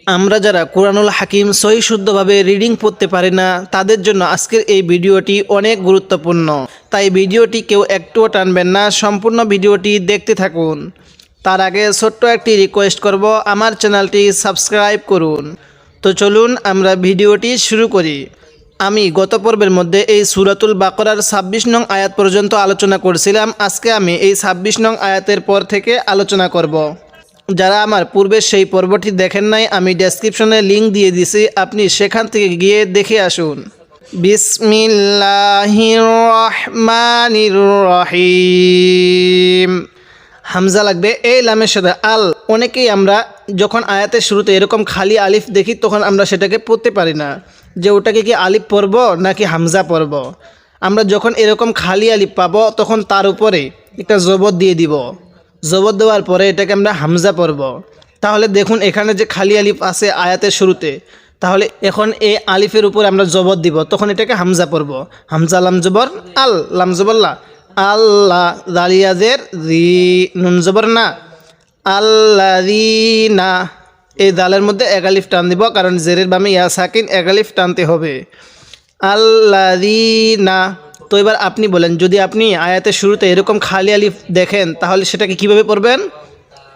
আমরা যারা কোরআনুল হাকিম সহি শুদ্ধভাবে রিডিং পড়তে পারি না তাদের জন্য আজকের এই ভিডিওটি অনেক গুরুত্বপূর্ণ। তাই ভিডিওটি কেউ একটুও টানবেন না, সম্পূর্ণ ভিডিওটি দেখতে থাকুন। তার আগে ছোট্ট একটি রিকোয়েস্ট করব, আমার চ্যানেলটি সাবস্ক্রাইব করুন। তো চলুন আমরা ভিডিওটি শুরু করি। আমি গত পর্বের মধ্যে এই সূরাতুল বাকারার 26 নং আয়াত পর্যন্ত আলোচনা করছিলাম। আজকে আমি এই 26 নং আয়াতের পর থেকে আলোচনা করব। যারা আমার পূর্বে সেই পর্বটি দেখেন নাই, আমি ডেসক্রিপশনে লিংক দিয়ে দিছি, আপনি সেখান থেকে গিয়ে দেখে আসুন। বিসমিল্লাহির রহমানির রহিম। হামজা লাগবে এই লামের সাথে আল। অনেকেই আমরা যখন আয়াতের শুরুতে এরকম খালি আলিফ দেখি তখন আমরা সেটাকে পড়তে পারি না, যে ওটাকে কি আলিফ পড়ব নাকি হামজা পড়ব। আমরা যখন এরকম খালি আলিফ পাবো তখন তার উপরে একটা জবর দিয়ে দিব। জবর দেওয়ার পরে এটাকে আমরা হামজা পড়ব। তাহলে দেখুন এখানে যে খালি আলিফ আছে আয়াতের শুরুতে, তাহলে এখন এই আলিফের উপর আমরা জবর দিব, তখন এটাকে হামজা পড়ব। হামজা লাম জবর আল, লাম জবরলা আল্লাহ, দালিয়াজের রি, নুন জবর না, আল্লাযীনা। এই দালের মধ্যে এক আলিফ টান দিব, কারণ জেরের বামে ইয়া সাকিন, এক আলিফ টানতে হবে। আল্লাযীনা। তো এবার আপনি বলেন, যদি আপনি আয়াতের শুরুতে এরকম খালি আলিফ দেখেন তাহলে সেটাকে কিভাবে পড়বেন?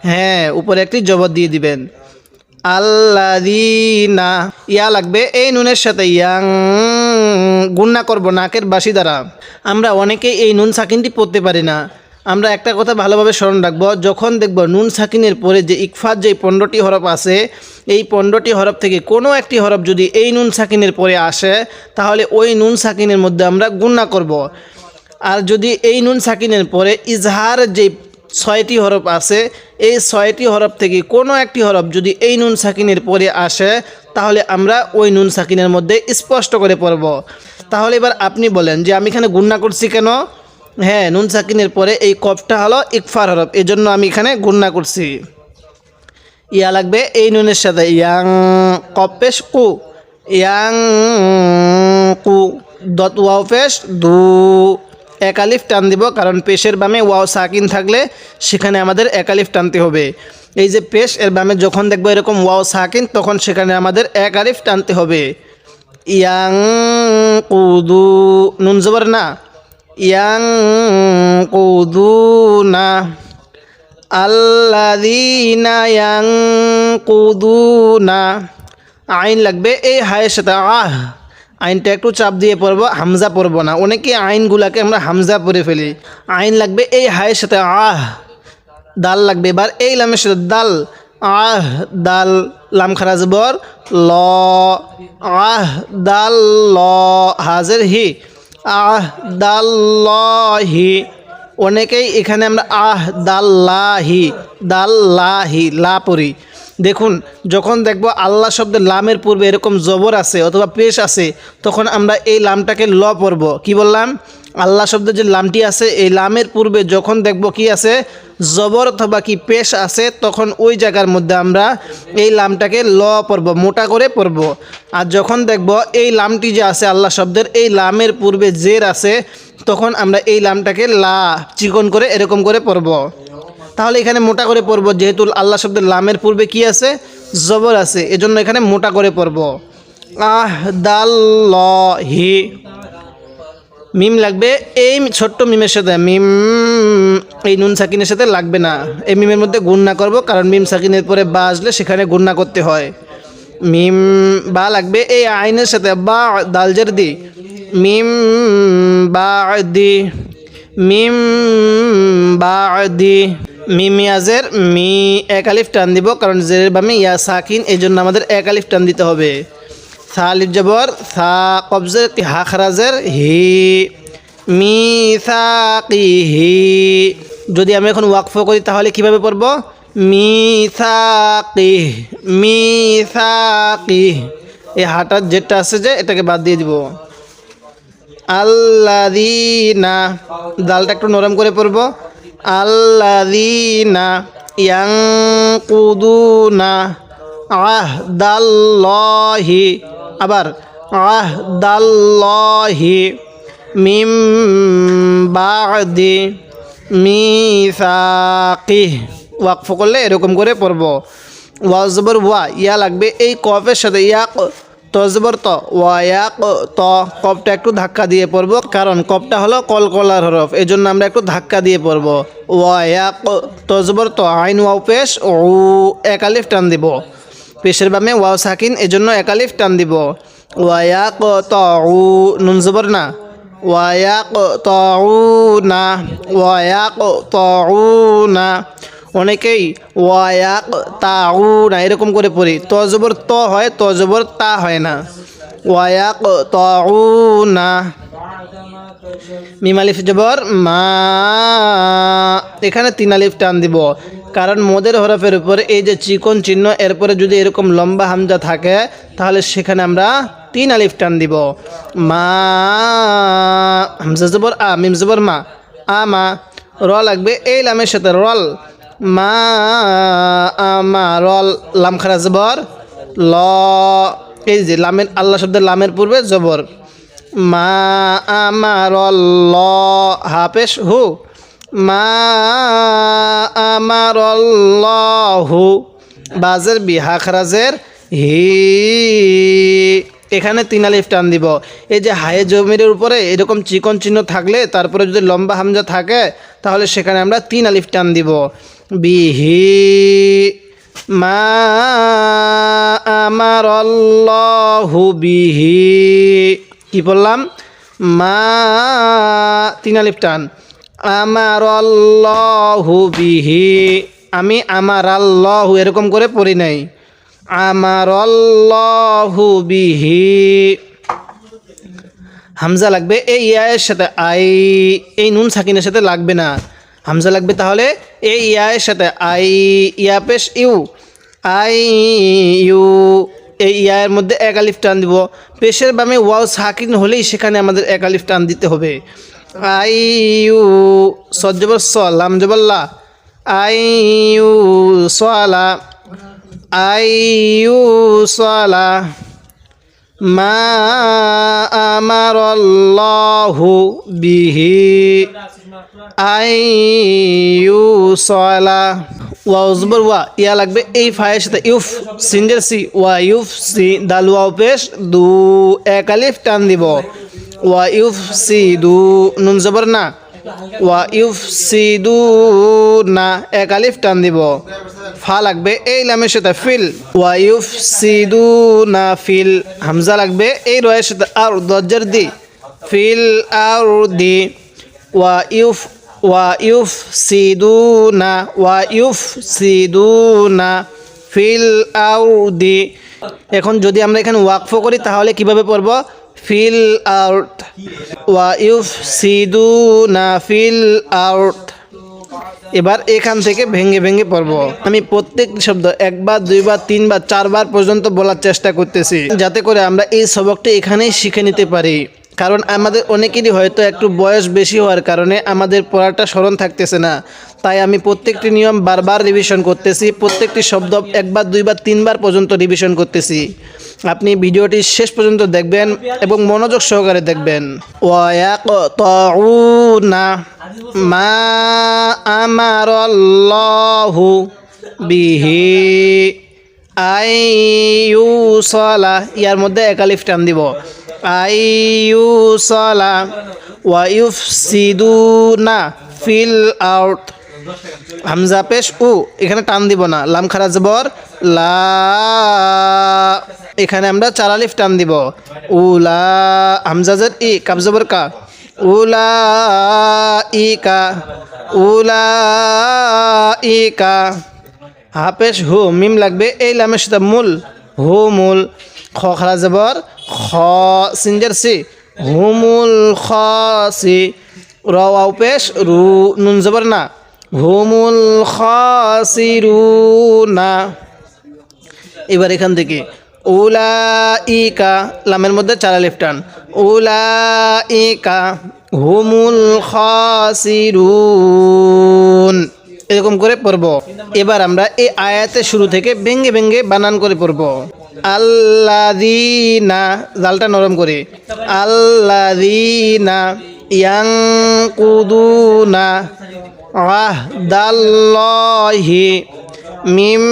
হ্যাঁ, উপরে একটি জবর দিয়ে দিবেন। আল্লাযীনা। ইয়া লাগবে এই নুনের সাথে, ইয়াং গুণনা করব নাকের বাসি দ্বারা। আমরা অনেকেই এই নুন সাকিনটি পড়তে পারি না। আমরা একটা কথা ভালোভাবে স্মরণ রাখবো, যখন দেখব নুন সাকিনের পরে যে ইকফার যে 15টি হরফ আছে, এই 15টি হরফ থেকে কোনো একটি হরফ যদি এই নুন সাকিনের পরে আসে তাহলে ওই নুন সাকিনের মধ্যে আমরা গুণনা করব। আর যদি এই নুন সাকিনের পরে ইজহার যে 6টি হরফ আছে, এই 6টি হরফ থেকে কোনো একটি হরফ যদি এই নুন সাকিনের পরে আসে তাহলে আমরা ওই নুন সাকিনের মধ্যে স্পষ্ট করে পড়ব। তাহলে এবার আপনি বলেন যে আমি এখানে গুণনা করছি কেন? হ্যাঁ, নুন সাকিনের পরে এই কফটা হলো ইকফার হরফ, এজন্য আমি এখানে গুণনা করছি। ইয়া লাগবে এই নুনের সাথে, ইয়াং কফ পেশ কু, ইয়াং কু। দত ওয়াও পেশ দু, এক আলিফ টান দিব, কারণ পেশের বামে ওয়াও সাকিন থাকলে সেখানে আমাদের এক আলিফ টানতে হবে। এই যে পেশ এর বামে যখন দেখবো এরকম ওয়াও সাকিন, তখন সেখানে আমাদের এক আলিফ টানতে হবে। ইয়াং কুদু, নুন জবর না, ইয়াং কুদু না। আল্লাযীনা ইয়াং কুদু না। আইন লাগবে এই হায়ের সাথে আহ, আইনটা একটু চাপ দিয়ে পড়বো, হামজা পড়বো না। অনেকে আইনগুলাকে আমরা হামজা পড়ে ফেলি। আইন লাগবে এই হায়ের সাথে আহ। দাল লাগবে এবার এই লামের সাথে দাল, আহ দাল, লাম খারা জবর ল, আহ দাল ল, হাজের হি, আহ দাল ল হি। অনেকেই এখানে আমরা আহ দাল্লাহি, দাল্লাহি লা পড়ি। দেখুন যখন দেখব আল্লাহ শব্দের লামের পূর্বে এরকম জবর আছে অথবা পেশ আছে, তখন আমরা এই লামটাকে ল পড়ব। কি বললাম? আল্লাহ শব্দের যে লামটি আছে এই লামের পূর্বে যখন দেখব কি আছে, জবর অথবা কি পেশ আছে, তখন ওই জায়গার মধ্যে আমরা এই লামটাকে ল পড়ব, মোটা করে পড়ব। আর যখন দেখব এই লামটি যে আছে আল্লাহ শব্দের, এই লামের পূর্বে জের আছে, তখন আমরা এই লামটাকে লা চিকন করে এরকম করে পড়ব। তাহলে এখানে মোটা করে পড়ব, যেহেতু আল্লাহ শব্দের লামের পূর্বে কি আছে, জবর আছে, এজন্য এখানে মোটা করে পড়ব। আহ দাল ল হি। মিম লাগবে এই ছোট্ট মিমের সাথে, মিম এই নুন সাকিনের সাথে লাগবে না। এই মিমের মধ্যে গুণনা করব, কারণ মিম সাকিনের পরে বা আসলে সেখানে গুণনা করতে হয়। মিম বা লাগবে এই আইনের সাথে, বা দালজের দি, মিম বা দি, মিম বা দি। মিমিয়াজের মি, এক আলিফ টান দিব, কারণ জেরের বামে ইয়া সাকিন, এই জন্য আমাদের এক আলিফ টান দিতে হবে। সা আলিফ জবর সা, কবজের হা খারাজের হি, মি সা কি হি। যদি আমি এখন ওয়াকফ করি তাহলে কিভাবে পড়ব? মি সা কি, মি সা কি। এই হাটার যেটা আছে যে এটাকে বাদ দিয়ে দিব। আল্লাযীনা, দালটা একটু নরম করে পড়ব। আল্লাযীনা ইয়ানকুদুনা আহদাল্লাহি, আবার আহদাল্লাহি মিম বাদি মিসাকিহ। ওয়াকফ করলে এরকম করে পড়ব। ওয়াও জবর ওয়া ইয়া লাগবে এই কফের সাথে ইয়াক ত জবর ত ওয়া ইয়াক ত কফটা একটু ধাক্কা দিয়ে পড়বো কারণ কফটা হলো কলকলার হরফ এই জন্য আমরা একটু ধাক্কা দিয়ে পড়বো ওয়া ইয়াক ত জবর ত আইন ওয়াও পেশ ও এক আলিফ টান দিব পেশের বামে ওয়াও সাকিন এজন্য এক আলিফ টান দিব ওয়া ইয়াক ত উ নুন জবর না ওয়া ইয়াক ত উ না ওয়া ইয়াক ত উ না অনেকেই ওয়াক তাউ না এরকম করে পড়ি ত জবর ত হয় ত জবর তা হয় না ওয়াক তাউ না মিম আলিফ জবর মা এখানে 3 আলিফ টান দিব কারণ মদের হরফের উপরে এই যে চিকন চিহ্ন এরপরে যদি এরকম লম্বা হামজা থাকে তাহলে সেখানে আমরা 3 আলিফ টান দিব মা হামজা জবর আ মিম জবর মা আমা র লাগবে এই লামের সাথে রল মা আমারল লাম খারা জবর ল এই যে লামের আল্লাহ শব্দের লামের পূর্বে জবর মা আমারল ল হাফেশ হু মা আমারল্লাহু বাজের বিহা খারাজের হি এখানে 3 আলিফ টান দিব এই যে হায়ে জমিরের উপরে এরকম চিকন চিহ্ন থাকলে তারপরে যদি লম্বা হামজা থাকে তাহলে সেখানে আমরা 3 আলিফ টান দিব বিহি মা আমারাল্লাহু বিহি কি বললাম মা 3 আলিফ টান আমারাল্লাহু বিহি আমি আমারাল্লাহু এরকম করে পড়ি নাই আমারাল্লাহু বিহি হামজা লাগবে এই ইয়ায়ের সাথে আই এই নুন সাকিনের সাথে লাগবে না হামজা লাগবে তাহলে এই ইয়ায়ের সাথে আই ইয়া পেশ ইউ আই ইউ এই ইয়ায়ের মধ্যে এক আলিফ টান দিব পেশের বামে ওয়াও সাকিন হলেই সেখানে আমাদের এক আলিফ টান দিতে হবে আই ইউ সদ জবর স লাম জবর লা আই ইউ সালা আই ইউ সালা মা আমারাল্লাহু বিহি আইয়ুসালা ওয়া জবর ওয়া ইয়া লাগবে এই ফায়ের সাথে ইউফ সিনজের সি ওয়া ইউফ সি দাল ওয়াও পেশ দু এক আলিফ টান দিব ওয়া ইউফ সি দু নুন জবর না ওয়া ইউফ সি দু না এক আলিফ টান দিব ফা লাগবে এই লামের সাথে ফিল ওয়া ইউফ সি দু না ফিল হামজা লাগবে এই রয়ের সাথে আর দজ্জার দি ফিল আর দি ওয়া ইউফ সি দু না ফিল আর দি এখন যদি আমরা এখানে ওয়াকফ করি তাহলে কিভাবে পড়ব ফিল আউট ওয়া ইউফ সি দু না ফিল আউট এবার এখান থেকে ভেঙে ভেঙে পড়ব আমি প্রত্যেকটি শব্দ একবার দুইবার তিনবার চারবার পর্যন্ত বলার চেষ্টা করতেছি যাতে করে আমরা এই সবকটি এখানেই শিখে নিতে পারি কারণ আমাদের অনেকেরই হয়তো একটু বয়স বেশি হওয়ার কারণে আমাদের পড়াটা স্মরণ থাকতেছে না তাই আমি প্রত্যেকটি নিয়ম বারবার রিভিশন করতেছি প্রত্যেকটি শব্দ একবার দুইবার তিনবার পর্যন্ত রিভিশন করতেছি আপনি ভিডিওটি শেষ পর্যন্ত দেখবেন এবং মনোযোগ সহকারে দেখবেন ওয়ায়াকতাউনা মা আমারাল্লাহু বিহি আইয়ুসালা ইয়ার মধ্যে এক আলিফ টান দিব আইয়ুসালা ওয়া ইউফসিদুনা ফিল আউট হামজা পেশ উ এখানে টান দিব না লাম খারা জবর লা এখানে আমরা 4 আলিফ টান দিব উলা হামজা জের ই কাব জবর কা উলা ইকা হাফেশ হু মিম লাগবে এই লামের সাথে মূল হু মূল খ খারা জবর খ সিনজার সি হুমুল খাসি র ওয়াও পেশ রু নুন জবর না হুমুল খাসিরুনা এবার এখান থেকে উলাইকা লামের মধ্যে 4 আলিফ টান উলাইকা হুমুল খাসিরুন এরকম করে পড়ব এবার আমরা এই আয়াতের শুরু থেকে ভেঙ্গে ভেঙ্গে বানান করে পড়ব আল্লাযীনা জালটা নরম করে আল্লাযীনা ইয়ানকুদুনা আহদাল্লাহি মিম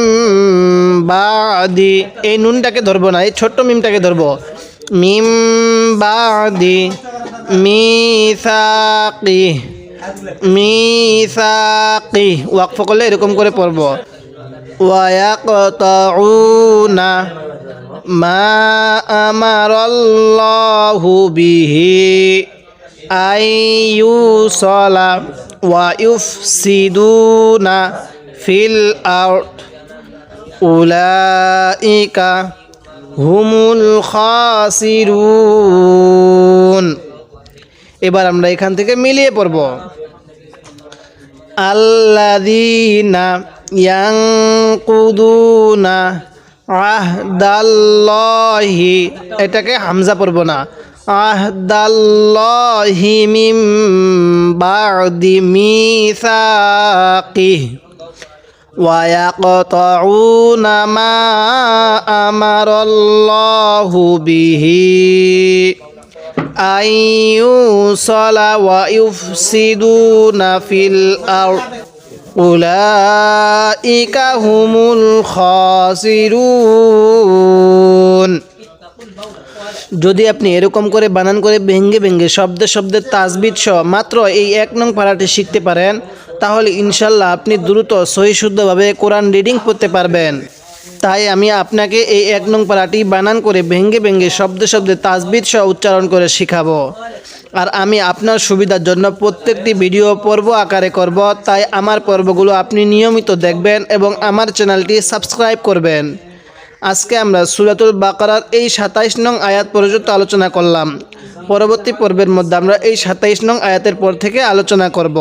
বাদি, এই নুনটাকে ধরবো না, এই ছোট্ট মিমটাকে ধরবো। মিম বাদি মিসাকি, মিসাকি ওয়াকফ করলে এরকম করে পড়ব। ওয়ায়াকতাউনা মা আমারাল্লাহু বিহি আইয়ুসালা ওয়া ইউফসিদুনা ফিল আরদ উলাইকা হুমুল খাসিরুন। এবার আমরা এখান থেকে মিলিয়ে পড়ব। আল্লাযীনা ইয়ানকুদুনা আহদাল্লাহি, এটাকে হামজা পড়ব না, আহদাল্লাহি মিম বাদি মিসাকিহি ওয়া ইয়াকতাউনা মা আমারাল্লাহু বিহি আইয়ুসালা ওয়া ইউফসিদুনা ফিল আরদ উলাইকা হুমুল খাসিরুন। যদি আপনি এরকম করে বানান করে ভেঙ্গে ভেঙ্গে শব্দে শব্দে তাজবিদ সহ মাত্র এই 1 নং পারাটি শিখতে পারেন, তাহলে ইনশাল্লাহ আপনি দ্রুত সহি শুদ্ধভাবে কোরআন রিডিং পড়তে পারবেন। তাই আমি আপনাকে এই 1 নং পারাটি বানান করে ভেঙ্গে ভেঙ্গে শব্দে শব্দে তাজবিদ সহ উচ্চারণ করে শেখাবো। আর আমি আপনার সুবিধার জন্য প্রত্যেকটি ভিডিও পর্ব আকারে করব, তাই আমার পর্বগুলো আপনি নিয়মিত দেখবেন এবং আমার চ্যানেলটি সাবস্ক্রাইব করবেন। আজকে আমরা সূরাতুল বাকারার এই 27 নং আয়াত পর্যন্ত আলোচনা করলাম। পরবর্তী পর্বের মধ্যে আমরা এই 27 নং আয়াতের পর থেকে আলোচনা করব।